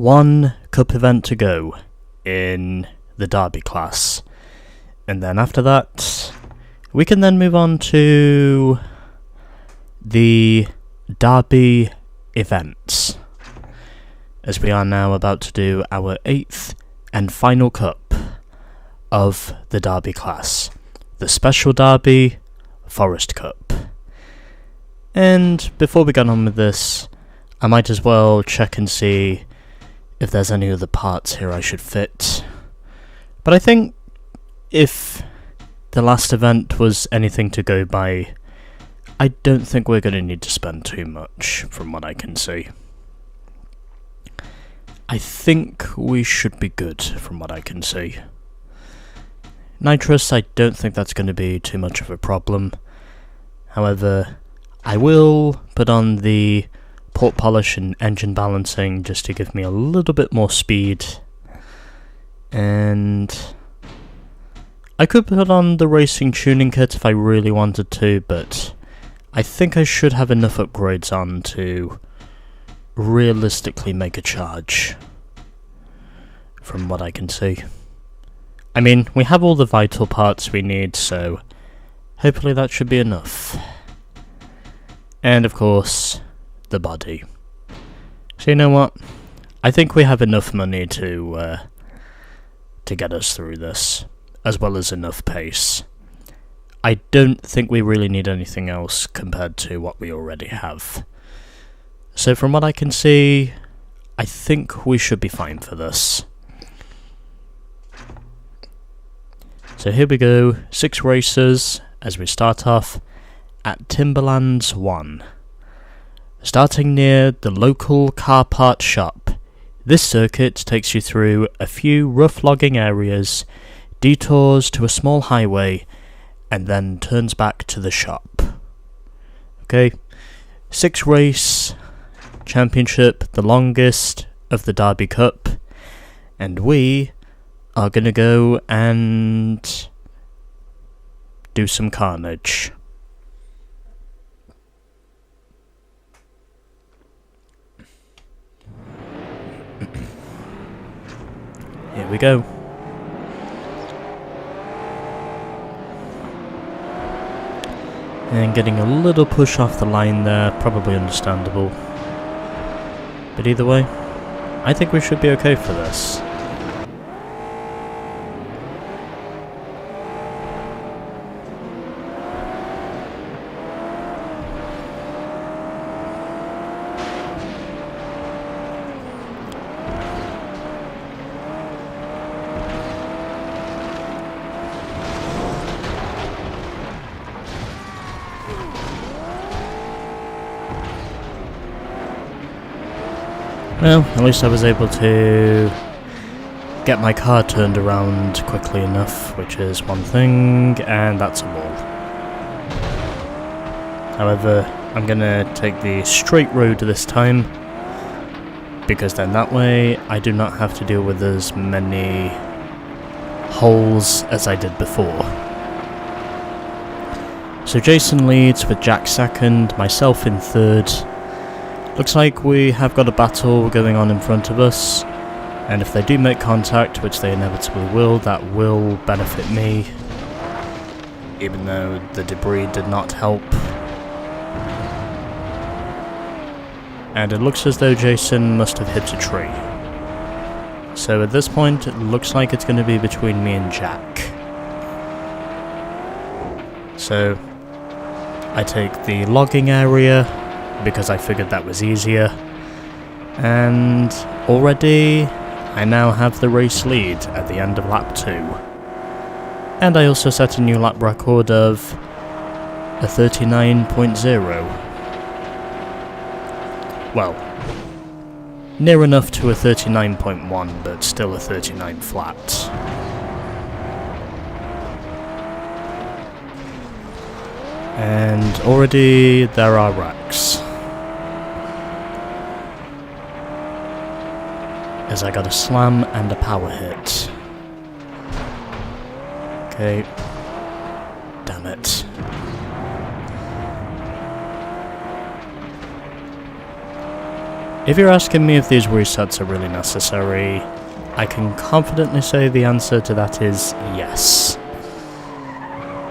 one cup event to go in the Derby class. And then after that, we can then move on to the Derby events, as we are now about to do our 8th and final cup of the Derby class, the Special Derby Forest Cup. And before we get on with this, I might as well check and see if there's any other parts here I should fit. But I think if the last event was anything to go by, I don't think we're going to need to spend too much from what I can see. I think we should be good from what I can see. Nitrous, I don't think that's going to be too much of a problem. However, I will put on the port polish and engine balancing just to give me a little bit more speed. And I could put on the racing tuning kit if I really wanted to, but I think I should have enough upgrades on to realistically make a charge, from what I can see. I mean, we have all the vital parts we need, so hopefully that should be enough. And of course, the body. So you know what? I think we have enough money to get us through this, as well as enough pace. I don't think we really need anything else compared to what we already have. So from what I can see, I think we should be fine for this. So here we go, 6 races as we start off at Timberlands 1. Starting near the local car part shop, this circuit takes you through a few rough logging areas, detours to a small highway, and then turns back to the shop. Okay, 6 race championship, the longest of the Derby Cup, and we are gonna go and do some carnage. Here we go. And getting a little push off the line there, probably understandable. But either way, I think we should be okay for this. Well, at least I was able to get my car turned around quickly enough, which is one thing, and that's a wall. However, I'm gonna take the straight road this time, because then that way I do not have to deal with as many holes as I did before. So Jason leads with Jack second, myself in third. Looks like we have got a battle going on in front of us, and if they do make contact, which they inevitably will, that will benefit me, even though the debris did not help. And it looks as though Jason must have hit a tree. So at this point, it looks like it's going to be between me and Jack. So I take the logging area, because I figured that was easier, and already I now have the race lead at the end of lap 2. And I also set a new lap record of a 39.0. Well, near enough to a 39.1, but still a 39 flat. And already there are wrecks, as I got a slam and a power hit. Okay. Damn it. If you're asking me if these resets are really necessary, I can confidently say the answer to that is yes.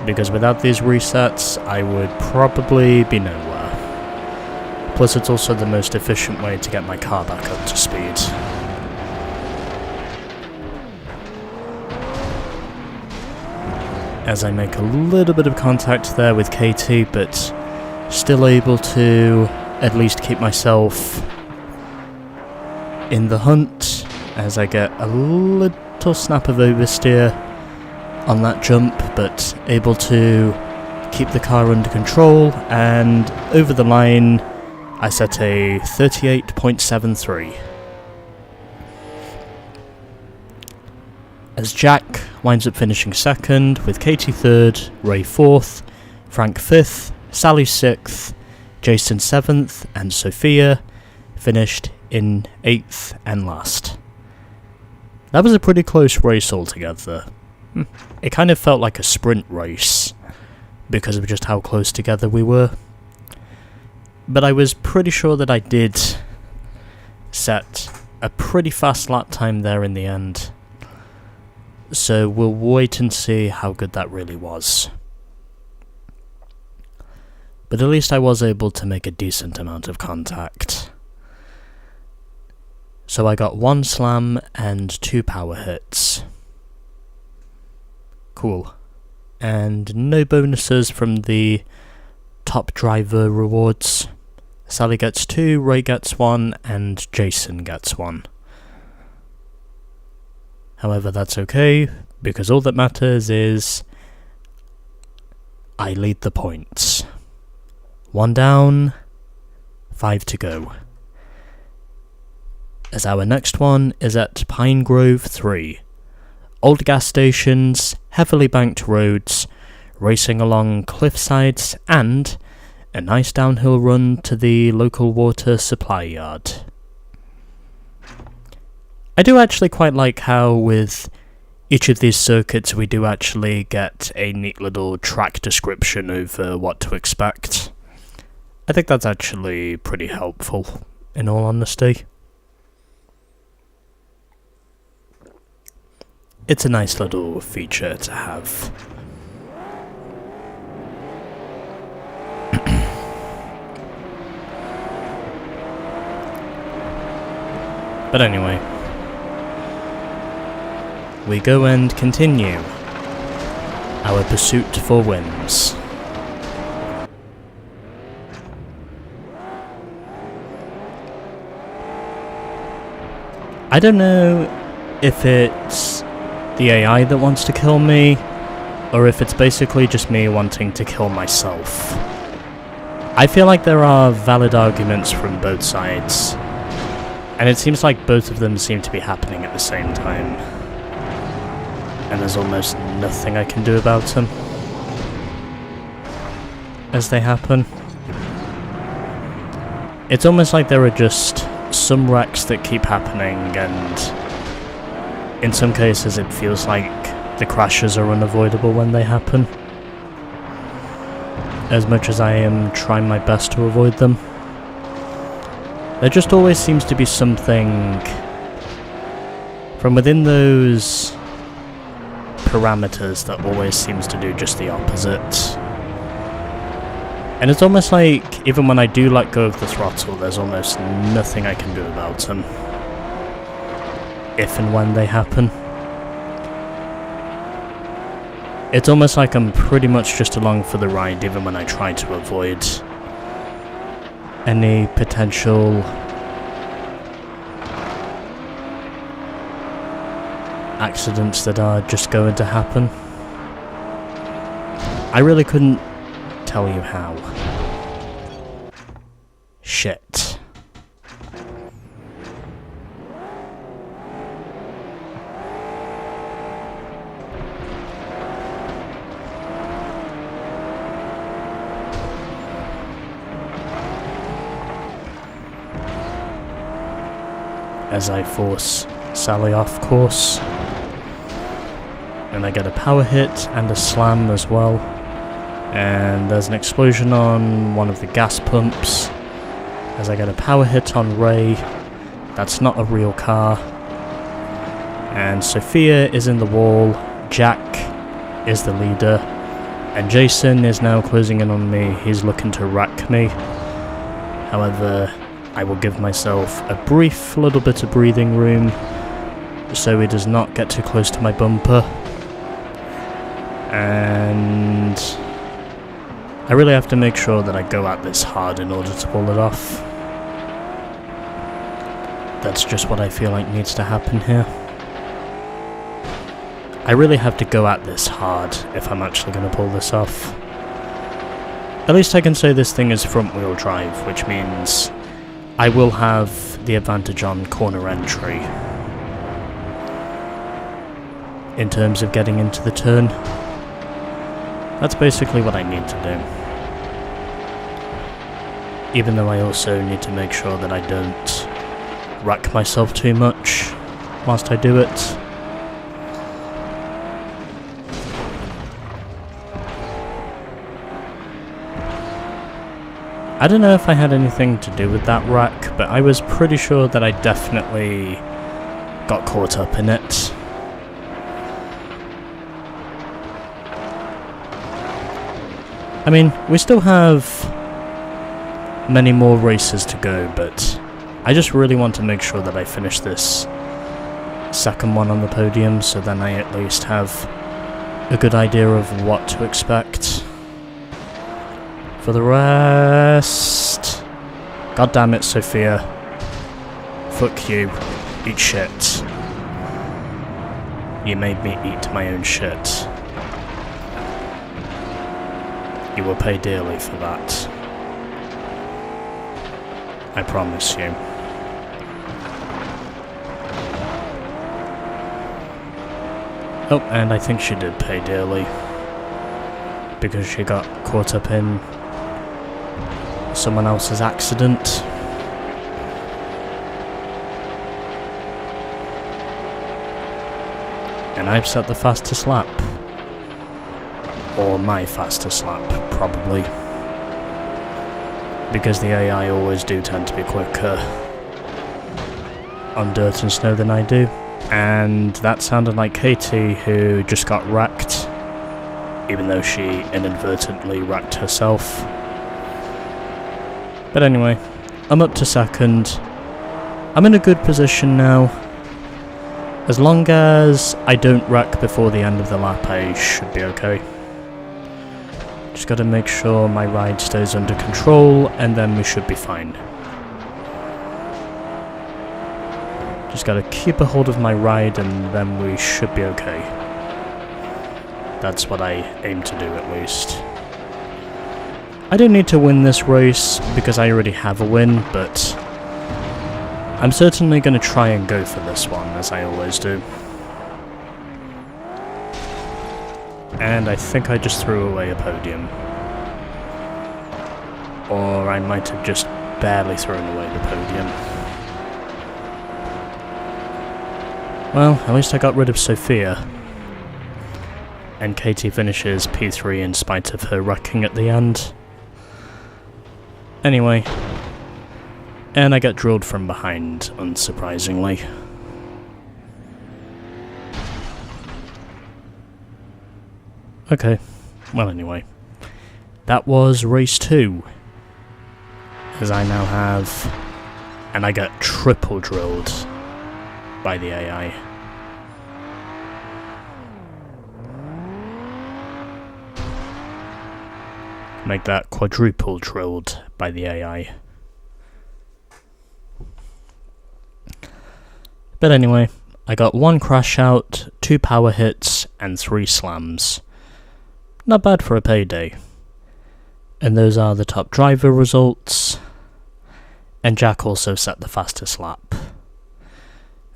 Because without these resets, I would probably be nowhere. Plus it's also the most efficient way to get my car back up to speed. As I make a little bit of contact there with Katie, but still able to at least keep myself in the hunt, as I get a little snap of oversteer on that jump, but able to keep the car under control, and over the line I set a 38.73. As Jack winds up finishing second, with Katie third, Ray fourth, Frank fifth, Sally sixth, Jason seventh, and Sophia finished in 8th and last. That was a pretty close race altogether. It kind of felt like a sprint race, because of just how close together we were. But I was pretty sure that I did set a pretty fast lap time there in the end. So we'll wait and see how good that really was. But at least I was able to make a decent amount of contact. So I got 1 slam and 2 power hits. Cool. And no bonuses from the top driver rewards. Sally gets 2, Ray gets 1, and Jason gets 1. However, that's okay, because all that matters is I lead the points. 1 down, 5 to go. As our next one is at Pine Grove 3. Old gas stations, heavily banked roads, racing along cliff sides, and a nice downhill run to the local water supply yard. I do actually quite like how with each of these circuits we do actually get a neat little track description over what to expect. I think that's actually pretty helpful, in all honesty. It's a nice little feature to have. But anyway, we go and continue our pursuit for wins. I don't know if it's the AI that wants to kill me, or if it's basically just me wanting to kill myself. I feel like there are valid arguments from both sides, and it seems like both of them seem to be happening at the same time. And there's almost nothing I can do about them as they happen. It's almost like there are just some wrecks that keep happening, and in some cases it feels like the crashes are unavoidable when they happen, as much as I am trying my best to avoid them. There just always seems to be something from within those parameters that always seems to do just the opposite. And it's almost like, even when I do let go of the throttle, there's almost nothing I can do about them, if and when they happen. It's almost like I'm pretty much just along for the ride, even when I try to avoid any potential accidents that are just going to happen. I really couldn't tell you how. Shit. As I force Sally off course. And I get a power hit and a slam as well. And there's an explosion on one of the gas pumps. as I get a power hit on Ray. That's not a real car. And Sophia is in the wall, Jack is the leader, and Jason is now closing in on me. He's looking to wreck me. However, I will give myself a brief little bit of breathing room so he does not get too close to my bumper. And I really have to make sure that I go at this hard in order to pull it off. That's just what I feel like needs to happen here. I really have to go at this hard if I'm actually going to pull this off. At least I can say this thing is front wheel drive, which means I will have the advantage on corner entry in terms of getting into the turn. That's basically what I need to do. Even though I also need to make sure that I don't wreck myself too much whilst I do it. I don't know if I had anything to do with that wreck, but I was pretty sure that I definitely got caught up in it. I mean, we still have many more races to go, but I just really want to make sure that I finish this second one on the podium, so then I at least have a good idea of what to expect. For the rest... God damn it, Sophia. Fuck you. Eat shit. You made me eat my own shit. You will pay dearly for that. I promise you. Oh, and I think she did pay dearly. Because she got caught up in someone else's accident. And I've set the fastest lap. Or my fastest lap, probably. Because the AI always do tend to be quicker on dirt and snow than I do. And that sounded like Katie, who just got wrecked, even though she inadvertently wrecked herself. But anyway, I'm up to second. I'm in a good position now. As long as I don't wreck before the end of the lap, I should be okay. Just gotta make sure my ride stays under control, and then we should be fine. Just gotta keep a hold of my ride, and then we should be okay. That's what I aim to do, at least. I don't need to win this race, because I already have a win, but I'm certainly gonna try and go for this one, as I always do. And I think I just threw away a podium. Or I might have just barely thrown away the podium. Well, at least I got rid of Sophia. And Katie finishes P3 in spite of her wrecking at the end. Anyway. And I get drilled from behind, unsurprisingly. Okay, well anyway, that was race 2, as I now have, and I get triple drilled by the AI. Make that quadruple drilled by the AI. But anyway, I got 1 crash out, 2 power hits, and 3 slams. Not bad for a payday. And those are the top driver results. And Jack also set the fastest lap.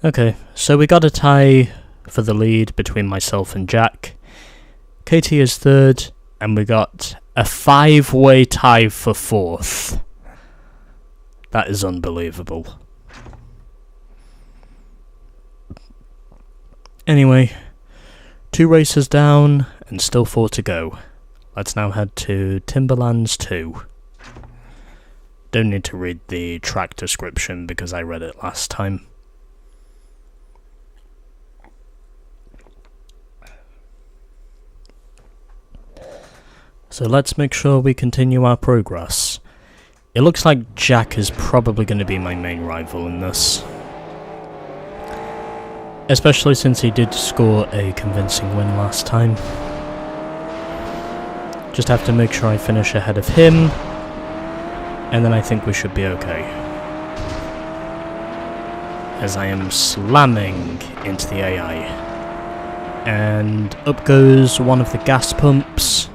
Okay, so we got a tie for the lead between myself and Jack. Katie is 3rd, and we got a 5-way tie for 4th. That is unbelievable. Anyway, 2 races down, and still 4 to go. Let's now head to Timberlands 2. Don't need to read the track description because I read it last time. So let's make sure we continue our progress. It looks like Jack is probably going to be my main rival in this. Especially since he did score a convincing win last time. Just have to make sure I finish ahead of him, and then I think we should be okay. As I am slamming into the AI. And up goes one of the gas pumps.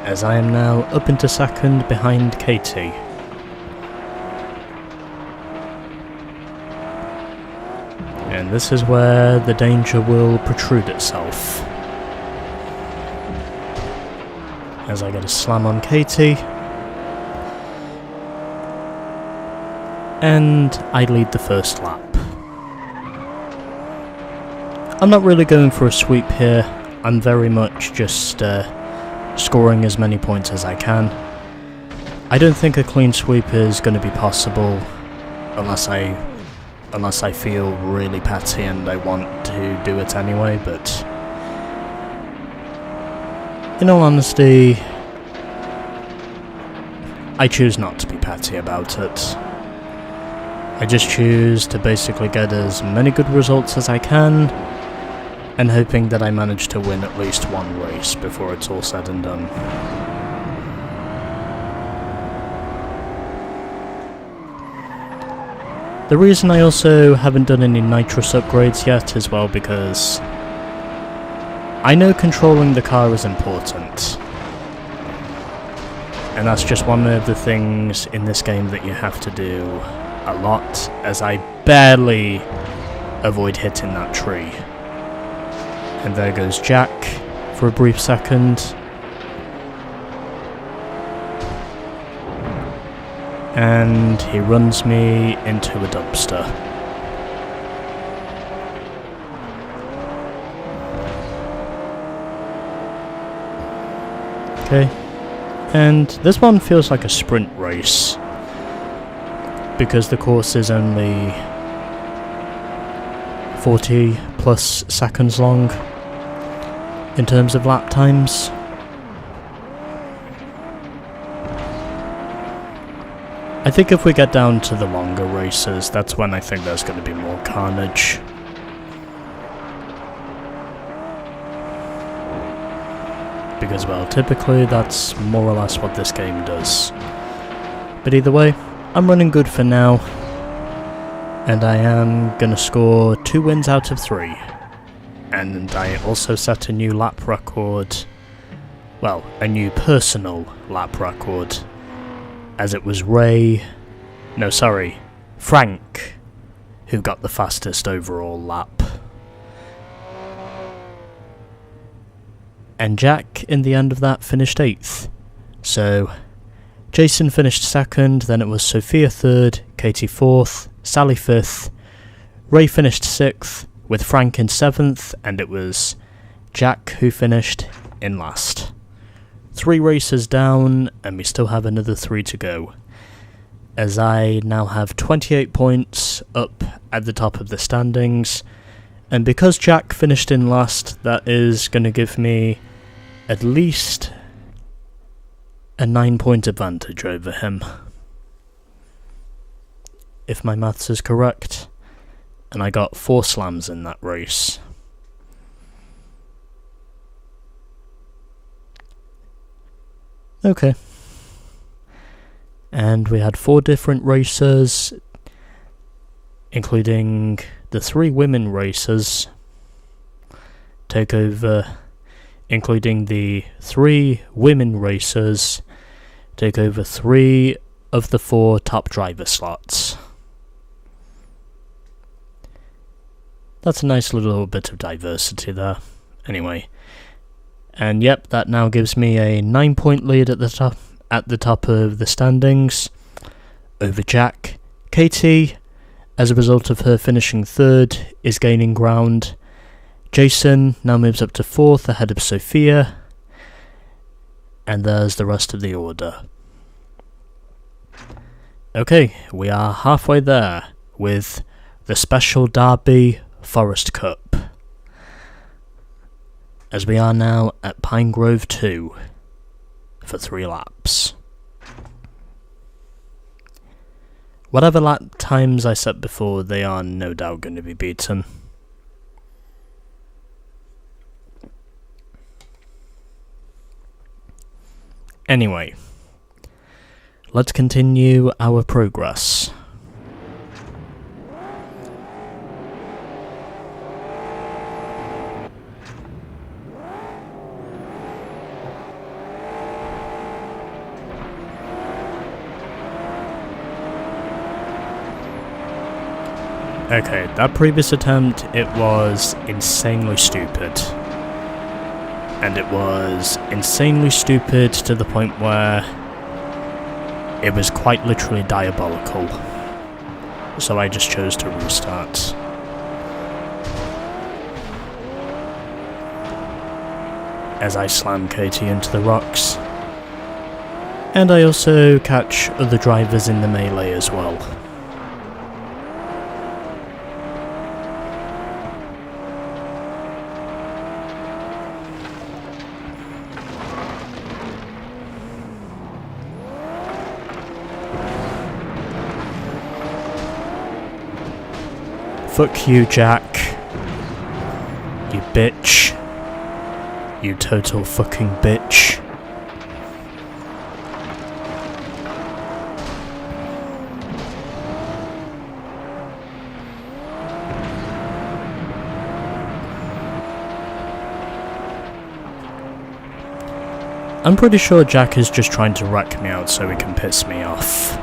As I am now up into second behind Katie. And this is where the danger will protrude itself. As I get a slam on Katie. And I lead the first lap. I'm not really going for a sweep here. I'm very much just scoring as many points as I can. I don't think a clean sweep is going to be possible unless I feel really petty and I want to do it anyway, but in all honesty, I choose not to be petty about it. I just choose to basically get as many good results as I can, and hoping that I manage to win at least one race before it's all said and done. The reason I also haven't done any nitrous upgrades yet is well because I know controlling the car is important. And that's just one of the things in this game that you have to do a lot, as I barely avoid hitting that tree. And there goes Jack for a brief second. And he runs me into a dumpster. Okay. And this one feels like a sprint race. Because the course is only 40 plus seconds long in terms of lap times. I think if we get down to the longer races, that's when I think there's going to be more carnage. Because, well, typically that's more or less what this game does. But either way, I'm running good for now. And I am going to score 2 wins out of 3. And I also set a new lap record. Well, a new personal lap record. As it was Frank, who got the fastest overall lap. And Jack, in the end of that, finished 8th. So, Jason finished 2nd, then it was Sophia 3rd, Katie 4th, Sally 5th, Ray finished 6th, with Frank in 7th, and it was Jack who finished in last. 3 races down, and we still have another 3 to go. As I now have 28 points up at the top of the standings, and because Jack finished in last, that is going to give me at least a 9-point advantage over him. If my maths is correct, and I got 4 slams in that race. Okay. And we had 4 different racers, including the 3 women racers, take over, including the 3 women racers, take over 3 of the 4 top driver slots. That's a nice little bit of diversity there. Anyway. And yep, that now gives me a 9-point lead at the top of the standings over Jack. Katie, as a result of her finishing 3rd, is gaining ground. Jason now moves up to 4th ahead of Sophia. And there's the rest of the order. Okay, we are halfway there with the Special Derby Forest Cup, as we are now at Pine Grove 2 for 3 laps. Whatever lap times I set before, they are no doubt going to be beaten. Anyway, let's continue our progress. Okay, that previous attempt, it was insanely stupid. And it was insanely stupid to the point where it was quite literally diabolical. So I just chose to restart. As I slam Katie into the rocks. And I also catch other drivers in the melee as well. Fuck you, Jack. You bitch. You total fucking bitch. I'm pretty sure Jack is just trying to wreck me out so he can piss me off.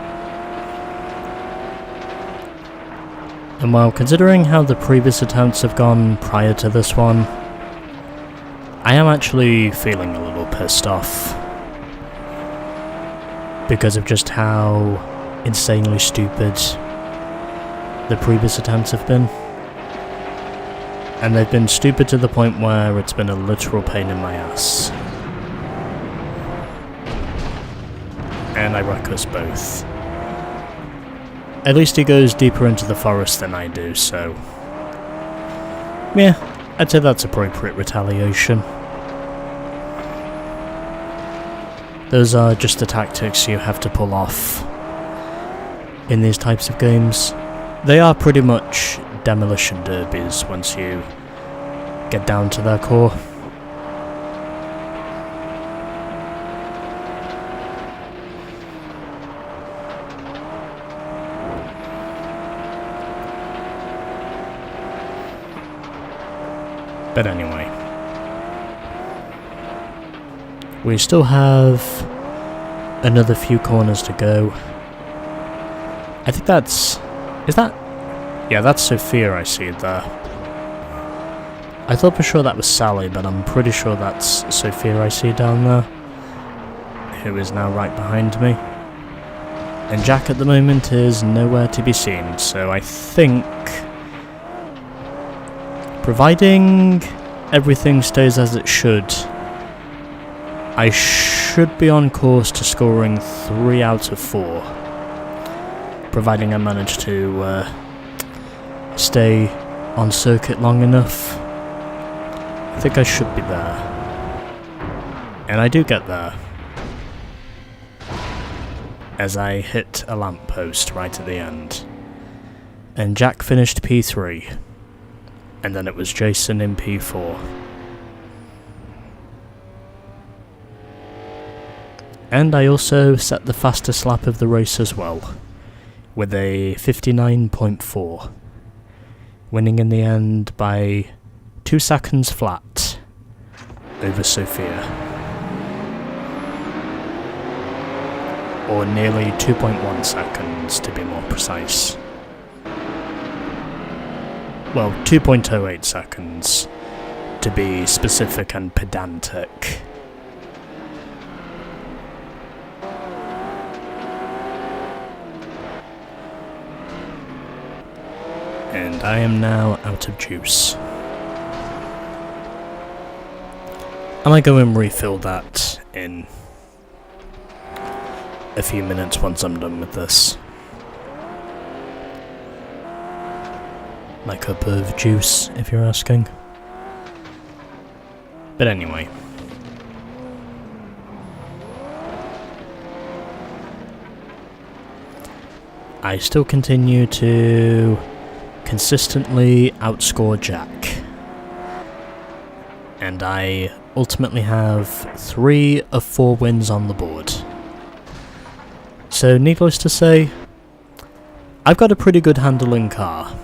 And while considering how the previous attempts have gone prior to this one, I am actually feeling a little pissed off. Because of just how insanely stupid the previous attempts have been. And they've been stupid to the point where it's been a literal pain in my ass. And I wreck us both. At least he goes deeper into the forest than I do, so yeah, I'd say that's appropriate retaliation. Those are just the tactics you have to pull off in these types of games. They are pretty much demolition derbies once you get down to their core. But anyway, we still have another few corners to go. I think that's... is that? Yeah, that's Sophia I see there. I thought for sure that was Sally, but I'm pretty sure that's Sophia I see down there, who is now right behind me. And Jack at the moment is nowhere to be seen, so I think, providing everything stays as it should, I should be on course to scoring 3 out of 4. Providing I manage to stay on circuit long enough. I think I should be there. And I do get there. As I hit a lamppost right at the end. And Jack finished P3. And then it was Jason in P4. And I also set the fastest lap of the race as well, with a 59.4, winning in the end by 2 seconds flat over Sophia. Or nearly 2.1 seconds to be more precise. Well, 2.08 seconds to be specific and pedantic. And I am now out of juice. I might go and refill that in a few minutes once I'm done with this. My cup of juice, if you're asking. But anyway. I still continue to consistently outscore Jack. And I ultimately have 3 of 4 wins on the board. So needless to say, I've got a pretty good handling car.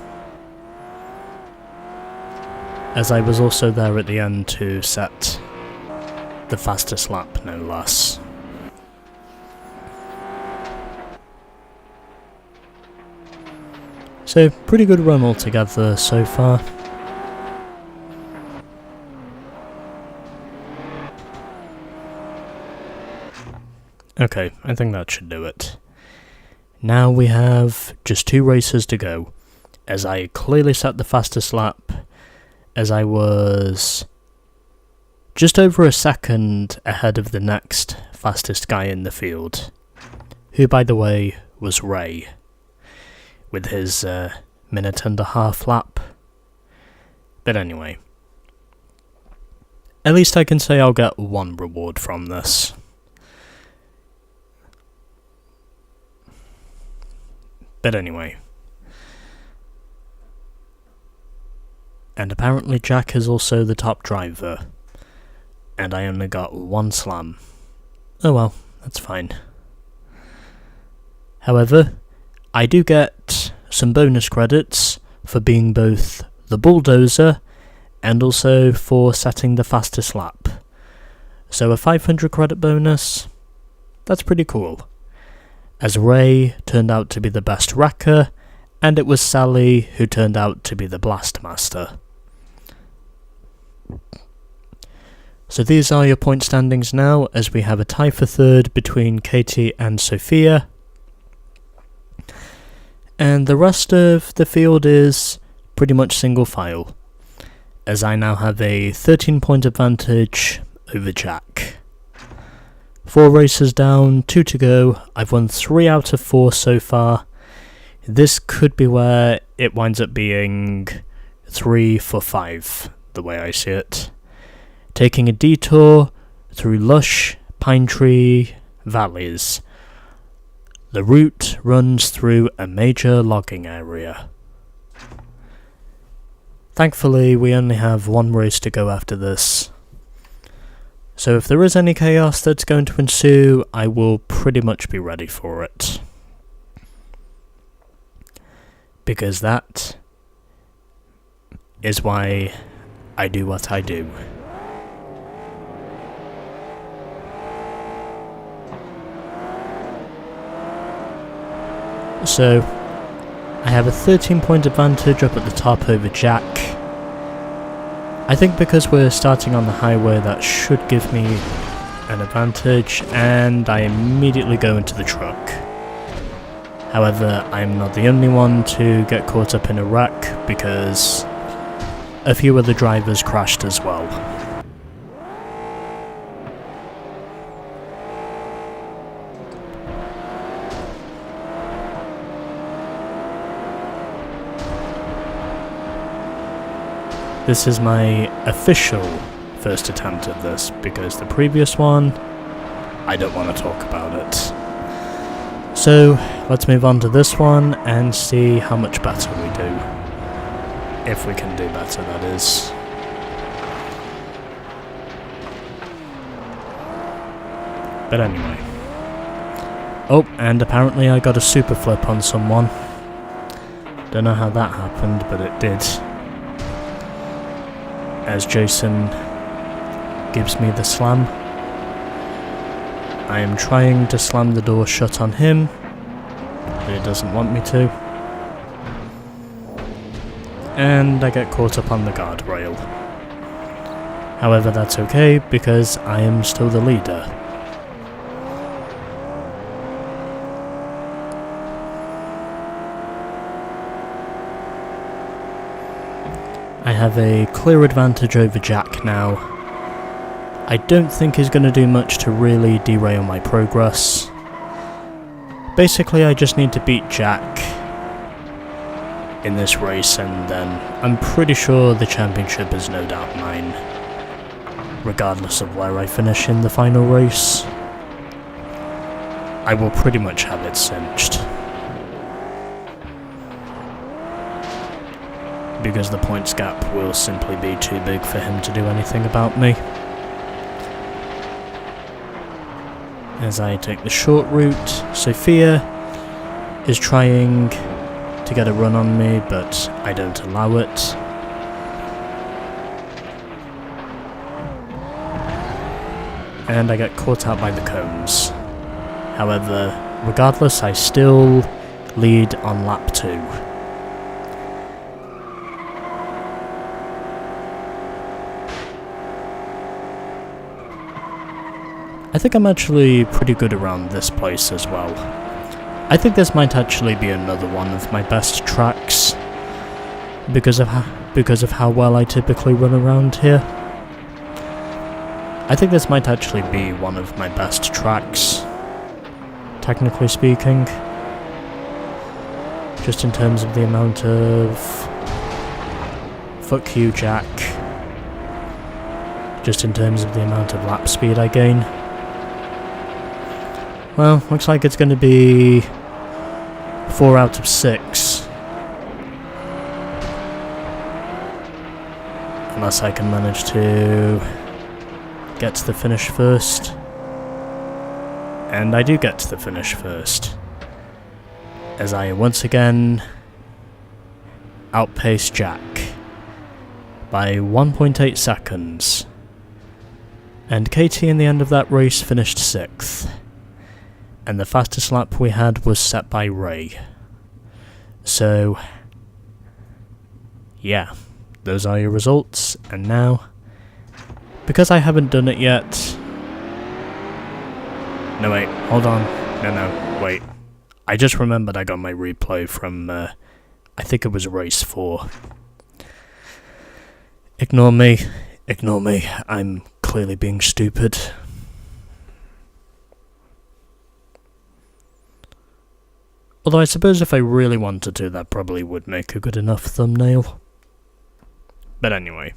As I was also there at the end to set the fastest lap, no less. So, pretty good run altogether so far. Okay, I think that should do it. Now we have just 2 races to go, as I clearly set the fastest lap, as I was just over a second ahead of the next fastest guy in the field, who by the way was Ray, with his minute and a half lap. But anyway, at least I can say I'll get 1 reward from this. But anyway. And apparently Jack is also the top driver. And I only got 1 slam. Oh well, that's fine. However, I do get some bonus credits for being both the bulldozer and also for setting the fastest lap. So a 500 credit bonus, that's pretty cool. As Ray turned out to be the best wrecker, and it was Sally who turned out to be the blast master. So these are your point standings now, as we have a tie for 3rd between Katie and Sophia. And the rest of the field is pretty much single file, as I now have a 13-point advantage over Jack. 4 races down, 2 to go. I've won 3 out of 4 so far. This could be where it winds up being 3 for 5, the way I see it. Taking a detour through lush pine tree valleys. The route runs through a major logging area. Thankfully, we only have 1 race to go after this. So if there is any chaos that's going to ensue, I will pretty much be ready for it. Because that is why I do what I do. So, I have a 13-point advantage up at the top over Jack. I think because we're starting on the highway, that should give me an advantage, and I immediately go into the truck. However, I'm not the only one to get caught up in a wreck, because a few other drivers crashed as well. This is my official first attempt at this, because the previous one, I don't want to talk about it. So, let's move on to this one and see how much better we do. If we can do better, that is. But anyway. Oh, and apparently I got a super flip on someone. Don't know how that happened, but it did. As Jason gives me the slam. I am trying to slam the door shut on him, but he doesn't want me to. And I get caught up on the guardrail. However, that's okay, because I am still the leader. I have a clear advantage over Jack now. I don't think he's going to do much to really derail my progress. Basically, I just need to beat Jack in this race, and then I'm pretty sure the championship is no doubt mine, regardless of where I finish in the final race. I will pretty much have it cinched, because the points gap will simply be too big for him to do anything about me. As I take the short route, Sophia is trying to get a run on me, but I don't allow it. And I get caught out by the cones. However, regardless, I still lead on lap 2. I think I'm actually pretty good around this place as well. I think this might actually be another one of my best tracks, because of how well I typically run around here. I think this might actually be one of my best tracks, technically speaking. Just in terms of the amount of fuck you, Jack. Just in terms of the amount of lap speed I gain. Well, looks like it's going to be 4 out of 6. Unless I can manage to get to the finish first. And I do get to the finish first, as I once again outpace Jack by 1.8 seconds. And Katie in the end of that race finished 6th. And the fastest lap we had was set by Ray. So, yeah, those are your results. And now, because I haven't done it yet... No, wait, hold on. No, wait. I just remembered I got my replay from, I think it was race 4. Ignore me. I'm clearly being stupid. Although I suppose if I really wanted to, that probably would make a good enough thumbnail. But anyway,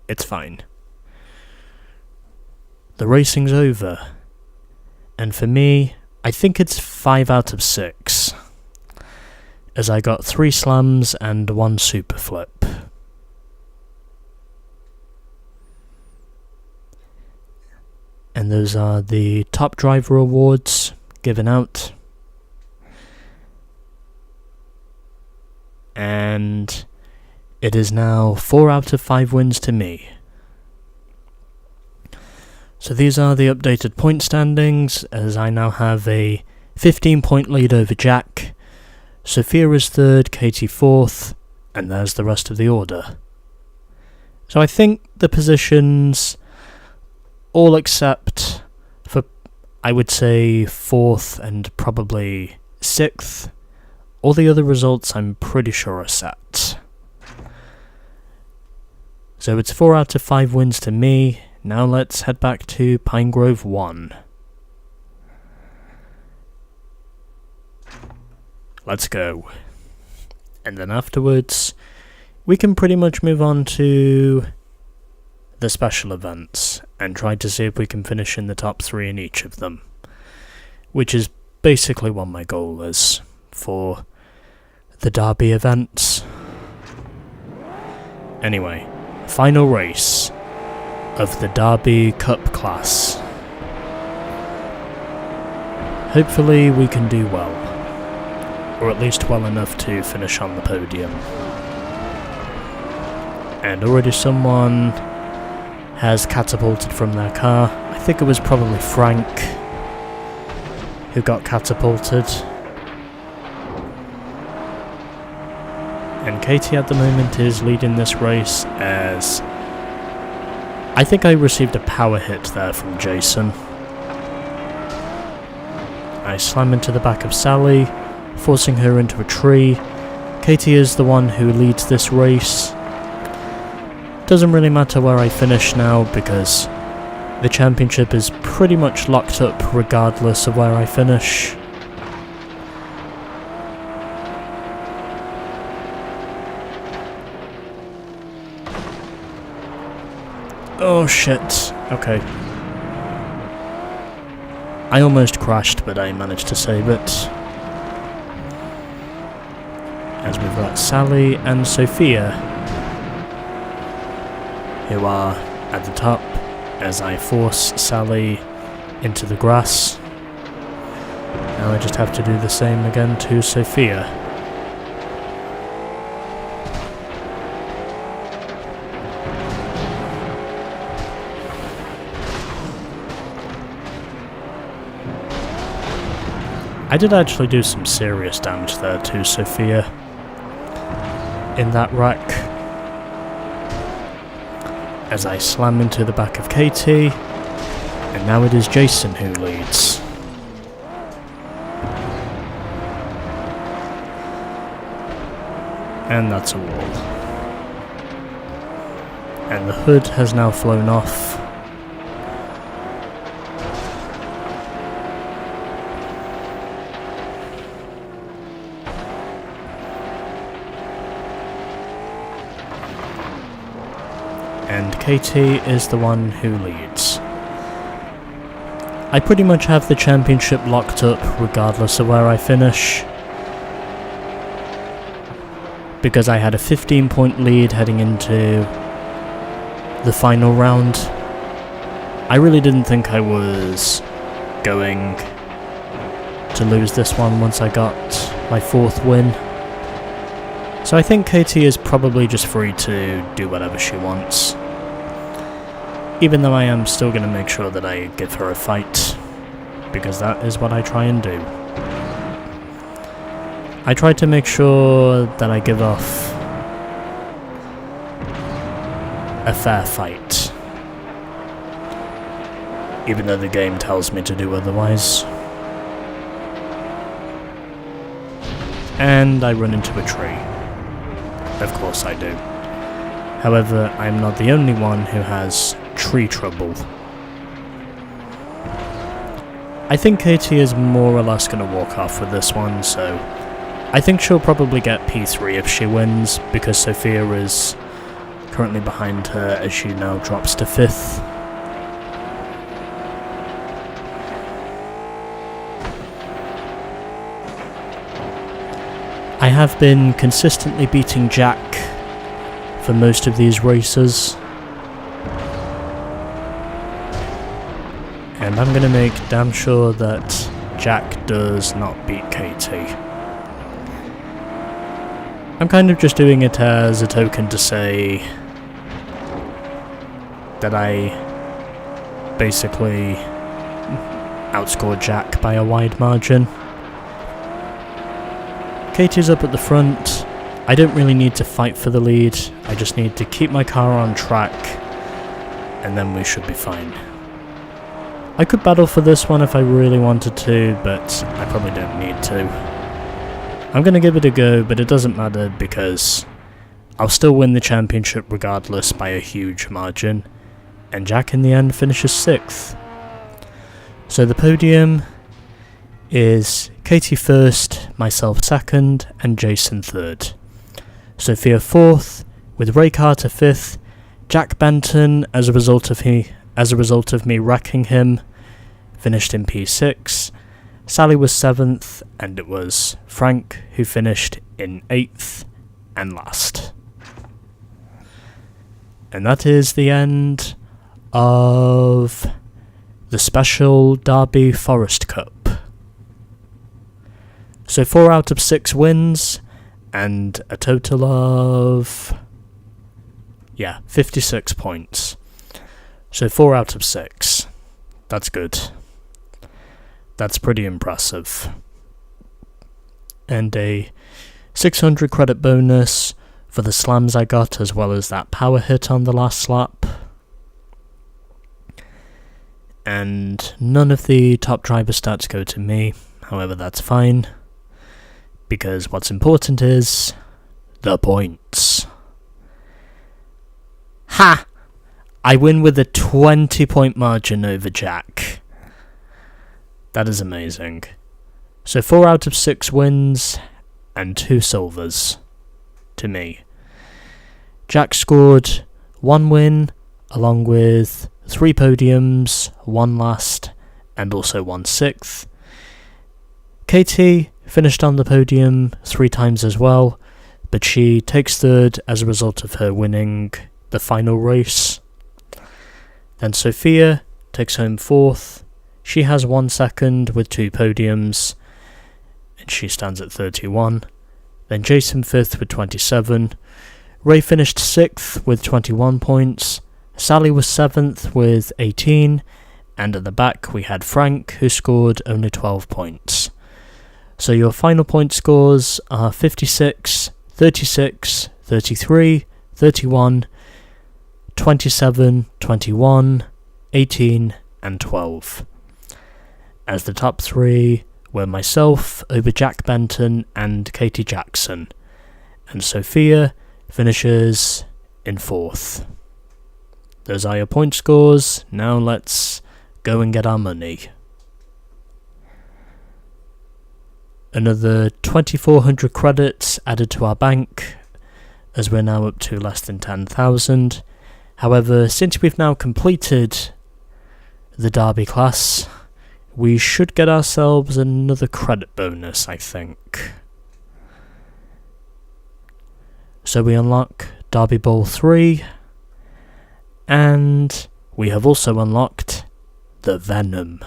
it's fine. The racing's over. And for me, I think it's 5 out of 6. As I got 3 slams and 1 super flip. And those are the top driver awards given out. And it is now 4 out of 5 wins to me. So these are the updated point standings, as I now have a 15-point lead over Jack. Sophia is 3rd, Katie 4th, and there's the rest of the order. So I think the positions, all except for, I would say, 4th and probably 6th, all the other results I'm pretty sure are set. So it's 4 out of 5 wins to me. Now let's head back to Pine Grove 1. Let's go. And then afterwards, we can pretty much move on to the special events and try to see if we can finish in the top 3 in each of them. Which is basically what my goal is for the Derby events. Anyway, final race of the Derby Cup class. Hopefully we can do well, or at least well enough to finish on the podium. And already someone has catapulted from their car. I think it was probably Frank who got catapulted. And Katie at the moment is leading this race, as I think I received a power hit there from Jason. I slam into the back of Sally, forcing her into a tree. Katie is the one who leads this race. Doesn't really matter where I finish now, because the championship is pretty much locked up regardless of where I finish. Oh shit. Okay. I almost crashed, but I managed to save it. As we've got Sally and Sophia, who are at the top, as I force Sally into the grass. Now I just have to do the same again to Sophia. I did actually do some serious damage there to Sophia in that wreck, as I slam into the back of Katie, and now it is Jason who leads. And that's a wall. And the hood has now flown off. And Katie is the one who leads. I pretty much have the championship locked up regardless of where I finish, because I had a 15-point lead heading into the final round. I really didn't think I was going to lose this one once I got my 4th win. So I think Katie is probably just free to do whatever she wants. Even though I am still going to make sure that I give her a fight, because that is what I try and do. I try to make sure that I give off a fair fight, even though the game tells me to do otherwise. And I run into a tree. Of course I do. However, I'm not the only one who has tree trouble. I think Katie is more or less going to walk off with this one, so I think she'll probably get P3 if she wins, because Sophia is currently behind her as she now drops to 5th. I have been consistently beating Jack for most of these races, and I'm going to make damn sure that Jack does not beat Katie. I'm kind of just doing it as a token to say that I basically outscored Jack by a wide margin. Katie's up at the front. I don't really need to fight for the lead, I just need to keep my car on track, and then we should be fine. I could battle for this one if I really wanted to, but I probably don't need to. I'm going to give it a go, but it doesn't matter because I'll still win the championship regardless by a huge margin, and Jack in the end finishes 6th. So the podium is Katie 1st, myself 2nd, and Jason 3rd. Sophia 4th, with Ray Carter 5th, Jack Benton, as a result of me wrecking him, finished in P6. Sally was 7th, and it was Frank who finished in 8th and last. And that is the end of the Special Derby Forest Cup. So 4 out of 6 wins, and a total of 56 points. So 4 out of 6. That's good. That's pretty impressive. And a 600 credit bonus for the slams I got, as well as that power hit on the last lap. And none of the top driver stats go to me, however that's fine, because what's important is the points. Ha! I win with a 20-point margin over Jack. That is amazing. So 4 out of 6 wins and 2 silvers to me. Jack scored 1 win, along with 3 podiums, 1 last, and also 1 sixth. Katie finished on the podium 3 times as well, but she takes 3rd as a result of her winning the final race. Then Sophia takes home 4th. She has 1 second with 2 podiums, and she stands at 31. Then Jason 5th with 27. Ray finished 6th with 21 points. Sally was 7th with 18. And at the back we had Frank, who scored only 12 points. So your final point scores are 56, 36, 33, 31, 27, 21, 18, and 12. As the top 3 were myself over Jack Benton and Katie Jackson, and Sophia finishes in 4th. Those are your point scores. Now let's go and get our money. Another 2,400 credits added to our bank, as we're now up to less than 10,000. However, since we've now completed the Derby class, we should get ourselves another credit bonus, I think. So we unlock Derby Bowl 3, and we have also unlocked the Venom.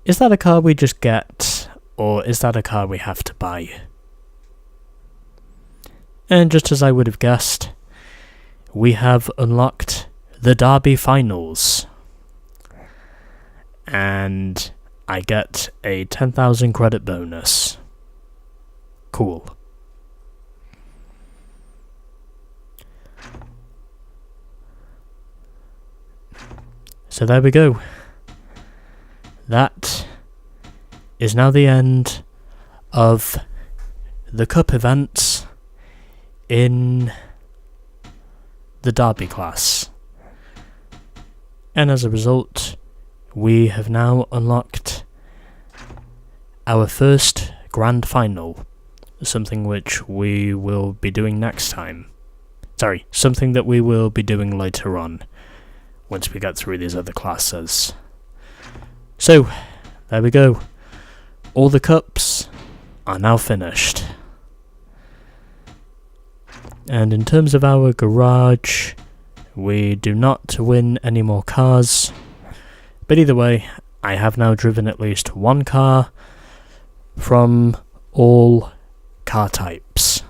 Is that a car we just get, or is that a car we have to buy? And just as I would have guessed, we have unlocked the Derby Finals. And I get a 10,000 credit bonus. Cool. So there we go. That is now the end of the Cup events in the Derby class. And as a result, we have now unlocked our first grand final, something which we will be doing next time. Sorry, something that we will be doing later on, once we get through these other classes. So, there we go. All the cups are now finished. And in terms of our garage, we do not win any more cars. But either way, I have now driven at least 1 car from all car types.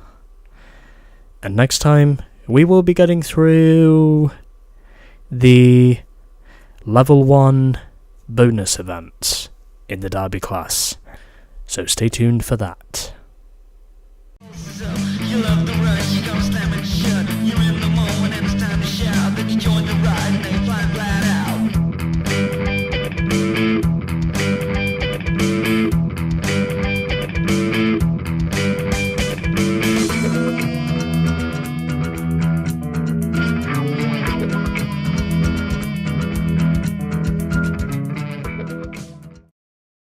And next time, we will be getting through the level 1 bonus events in the Derby class. So stay tuned for that.